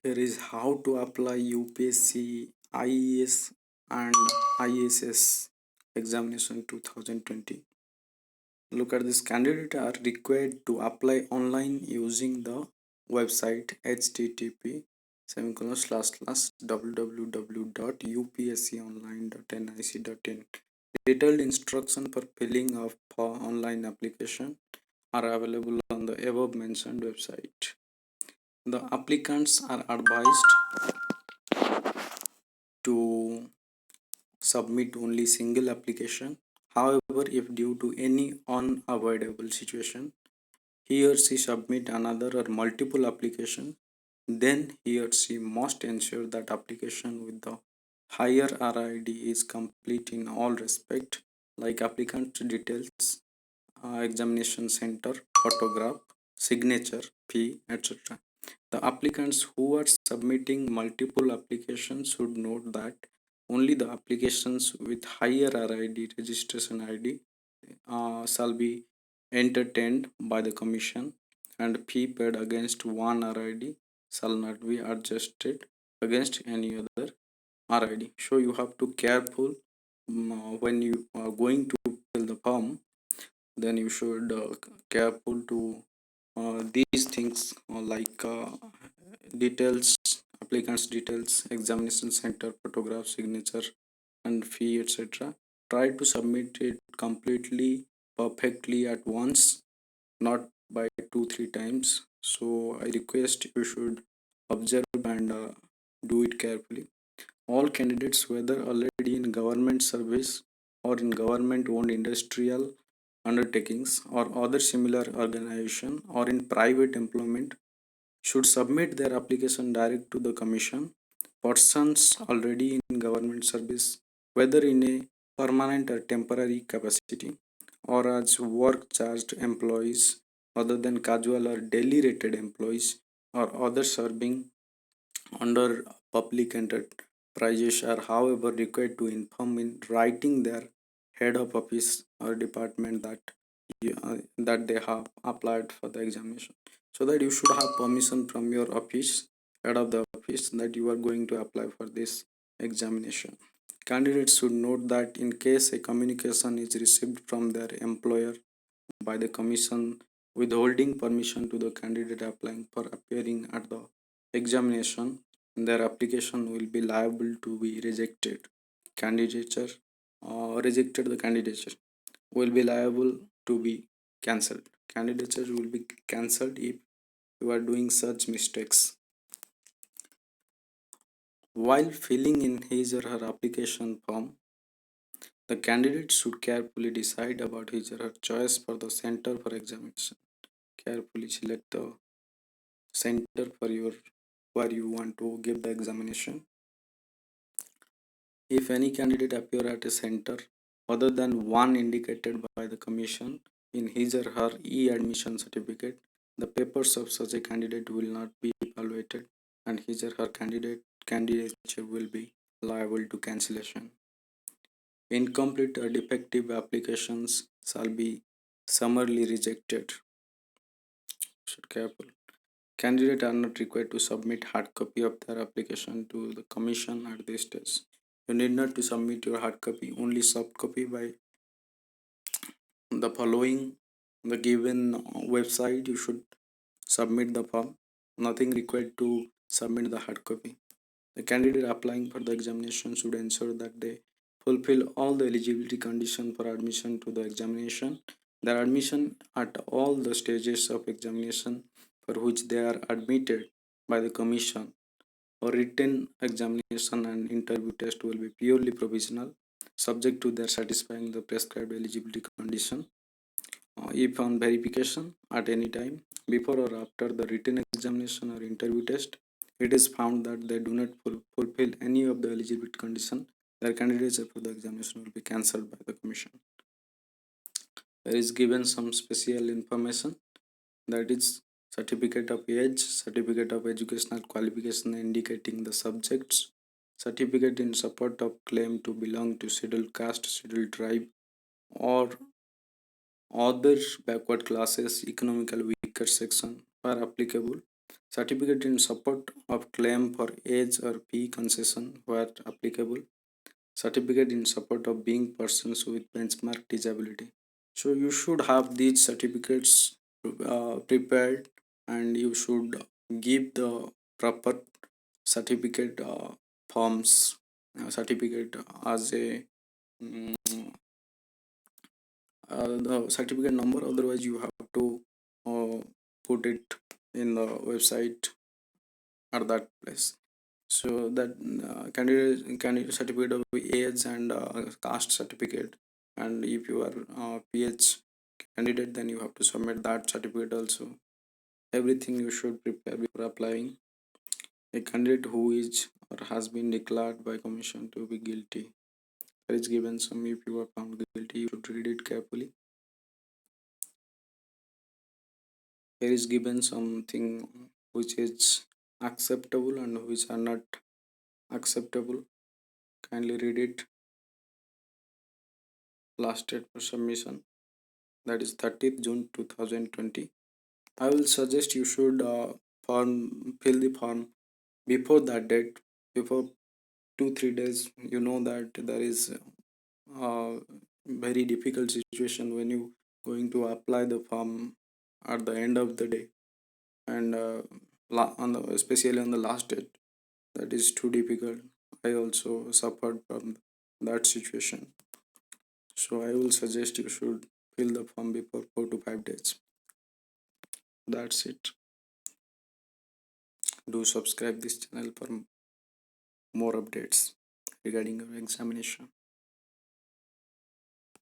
Here is how to apply UPSC IES and ISS examination 2020. Look at this. Candidates are required to apply online using the website http www.upsconline.nic.in. Detailed instruction for filling of online application are available on the above mentioned website. The applicants are advised to submit only single application. However, if due to any unavoidable situation, he or she submit another or multiple application, then he or she must ensure that application with the higher RID is complete in all respect, like applicant details, examination center, photograph, signature, fee, etc. The applicants who are submitting multiple applications should note that only the applications with higher RID registration ID shall be entertained by the commission, and fee paid against one RID shall not be adjusted against any other RID. So you have to careful when you are going to fill the form. Then you should careful to these things like details, applicants details, examination center, photograph, signature, and fee, etc. Try to submit it completely perfectly at once, not by 2 3 times. So I request you should observe and do it carefully. All candidates, whether already in government service or in government owned industrial undertakings or other similar organization or in private employment, should submit their application direct to the commission. Persons already in government service, whether in a permanent or temporary capacity or as work charged employees other than casual or daily rated employees or others serving under public enterprises, are however required to inform in writing their head of office or department that that they have applied for the examination, so that you should have permission from your office, head of the office, that you are going to apply for this examination. Candidates should note that in case a communication is received from their employer by the commission withholding permission to the candidate applying for appearing at the examination, their application will be liable to be rejected. Candidature rejected the candidature will be liable to be cancelled. Candidature will be cancelled if you are doing such mistakes. While filling in his or her application form, the candidate should carefully decide about his or her choice for the center for examination. Carefully select the center for your where you want to give the examination. If any candidate appear at a center other than one indicated by the commission in his or her e-admission certificate, the papers of such a candidate will not be evaluated and his or her candidature will be liable to cancellation. Incomplete or defective applications shall be summarily rejected. Should careful. Candidates are not required to submit hard copy of their application to the commission at this stage. You need not to submit your hard copy, only soft copy by the following the given website. You should submit the form. Nothing required to submit the hard copy. The candidate applying for the examination should ensure that they fulfill all the eligibility conditions for admission to the examination. Their admission at all the stages of examination for which they are admitted by the commission or written examination and interview test will be purely provisional, subject to their satisfying the prescribed eligibility condition. If on verification at any time before or after the written examination or interview test, it is found that they do not fulfill any of the eligibility condition, their candidature for the examination will be cancelled by the commission. There is given some special information, that is certificate of age, certificate of educational qualification indicating the subjects, certificate in support of claim to belong to scheduled caste, scheduled tribe, or other backward classes, economically weaker section where applicable, certificate in support of claim for age or fee concession where applicable, certificate in support of being persons with benchmark disability. So you should have these certificates prepared, and you should give the proper certificate forms, certificate as a mm, the certificate number. Otherwise you have to uh, put it in the website at that place. So that candidate certificate of age and caste certificate, and if you are PH candidate, then you have to submit that certificate also. Everything you should prepare before applying. A candidate who is or has been declared by commission to be guilty, there is given some. If you are found guilty, you should read it carefully. There is given something which is acceptable and which are not acceptable. Kindly read it. Last date for submission, that is 30th June 2020. I will suggest you should fill the form before that date, before 2 3 days. You know that there is a very difficult situation when you going to apply the form at the end of the day, and especially on the last date, that is too difficult. I also suffered from that situation. So I will suggest you should fill the form before 4 to 5 days. That's it. Do subscribe this channel for more updates regarding your examination.